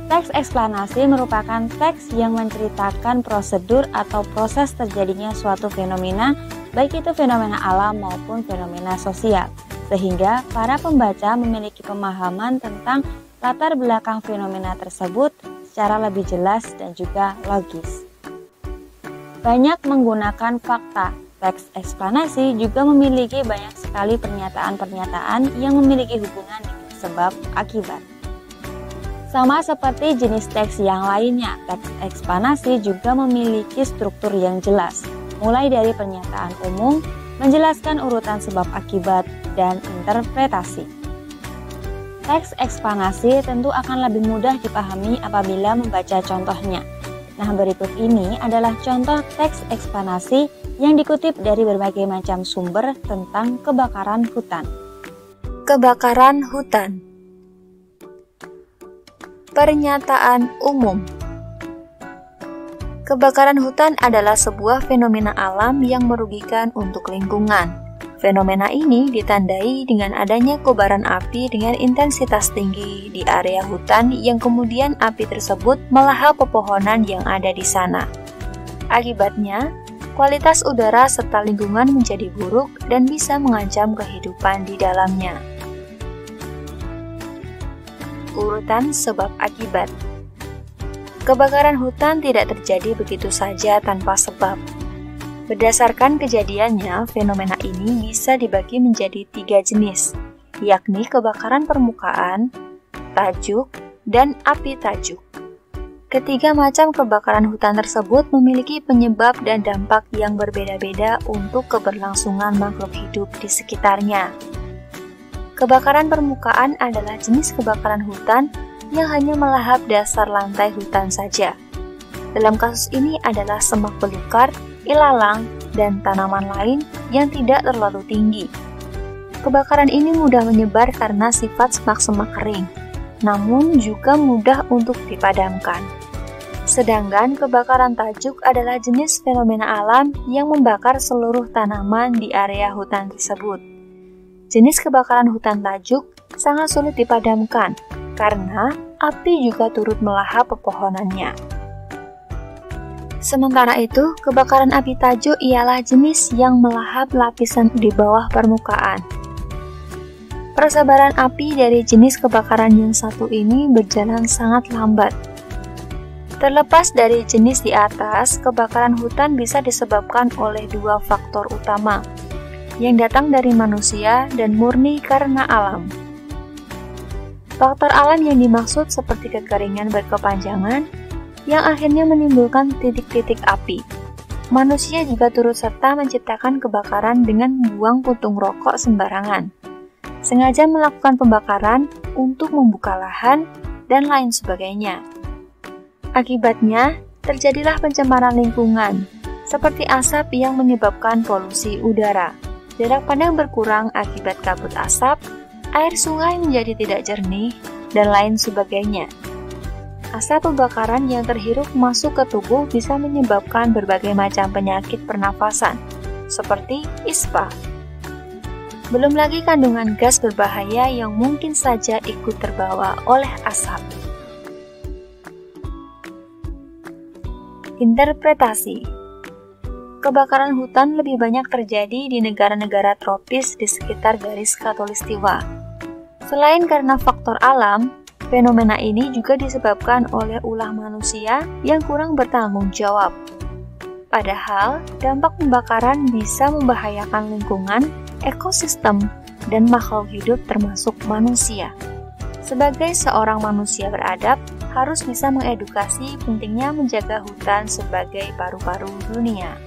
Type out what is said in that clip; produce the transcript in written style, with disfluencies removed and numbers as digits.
Teks eksplanasi merupakan teks yang menceritakan prosedur atau proses terjadinya suatu fenomena, baik itu fenomena alam maupun fenomena sosial, sehingga para pembaca memiliki pemahaman tentang latar belakang fenomena tersebut secara lebih jelas dan juga logis. Banyak menggunakan fakta. Teks eksplanasi juga memiliki banyak sekali pernyataan-pernyataan yang memiliki hubungan dengan sebab akibat. Sama seperti jenis teks yang lainnya, teks eksplanasi juga memiliki struktur yang jelas, mulai dari pernyataan umum, menjelaskan urutan sebab akibat, dan interpretasi. Teks eksplanasi tentu akan lebih mudah dipahami apabila membaca contohnya. Nah, berikut ini adalah contoh teks eksplanasi yang dikutip dari berbagai macam sumber tentang kebakaran hutan. Kebakaran hutan. Pernyataan umum. Kebakaran hutan adalah sebuah fenomena alam yang merugikan untuk lingkungan. Fenomena ini ditandai dengan adanya kobaran api dengan intensitas tinggi di area hutan yang kemudian api tersebut melahap pepohonan yang ada di sana. Akibatnya, kualitas udara serta lingkungan menjadi buruk dan bisa mengancam kehidupan di dalamnya. Urutan sebab akibat. Kebakaran hutan tidak terjadi begitu saja tanpa sebab. Berdasarkan kejadiannya, fenomena ini bisa dibagi menjadi 3 jenis, yakni kebakaran permukaan, tajuk, dan api tajuk. Ketiga macam kebakaran hutan tersebut memiliki penyebab dan dampak yang berbeda-beda untuk keberlangsungan makhluk hidup di sekitarnya. Kebakaran permukaan adalah jenis kebakaran hutan yang hanya melahap dasar lantai hutan saja. Dalam kasus ini adalah semak belukar, ilalang, dan tanaman lain yang tidak terlalu tinggi. Kebakaran ini mudah menyebar karena sifat semak-semak kering, namun juga mudah untuk dipadamkan. Sedangkan kebakaran tajuk adalah jenis fenomena alam yang membakar seluruh tanaman di area hutan tersebut. Jenis kebakaran hutan tajuk sangat sulit dipadamkan karena api juga turut melahap pepohonannya. Sementara itu, kebakaran api tajuk ialah jenis yang melahap lapisan di bawah permukaan. Persebaran api dari jenis kebakaran yang satu ini berjalan sangat lambat. Terlepas dari jenis di atas, kebakaran hutan bisa disebabkan oleh 2 faktor utama, yang datang dari manusia dan murni karena alam. Faktor alam yang dimaksud seperti kekeringan berkepanjangan yang akhirnya menimbulkan titik-titik api. Manusia juga turut serta menciptakan kebakaran dengan membuang puntung rokok sembarangan, sengaja melakukan pembakaran untuk membuka lahan, dan lain sebagainya. Akibatnya, terjadilah pencemaran lingkungan, seperti asap yang menyebabkan polusi udara. Jarak pandang berkurang akibat kabut asap, air sungai menjadi tidak jernih, dan lain sebagainya. Asap pembakaran yang terhirup masuk ke tubuh bisa menyebabkan berbagai macam penyakit pernafasan, seperti ispa. Belum lagi kandungan gas berbahaya yang mungkin saja ikut terbawa oleh asap. Interpretasi. Kebakaran hutan lebih banyak terjadi di negara-negara tropis di sekitar garis khatulistiwa. Selain karena faktor alam, fenomena ini juga disebabkan oleh ulah manusia yang kurang bertanggung jawab. Padahal, dampak pembakaran bisa membahayakan lingkungan, ekosistem, dan makhluk hidup termasuk manusia. Sebagai seorang manusia beradab, harus bisa mengedukasi pentingnya menjaga hutan sebagai paru-paru dunia.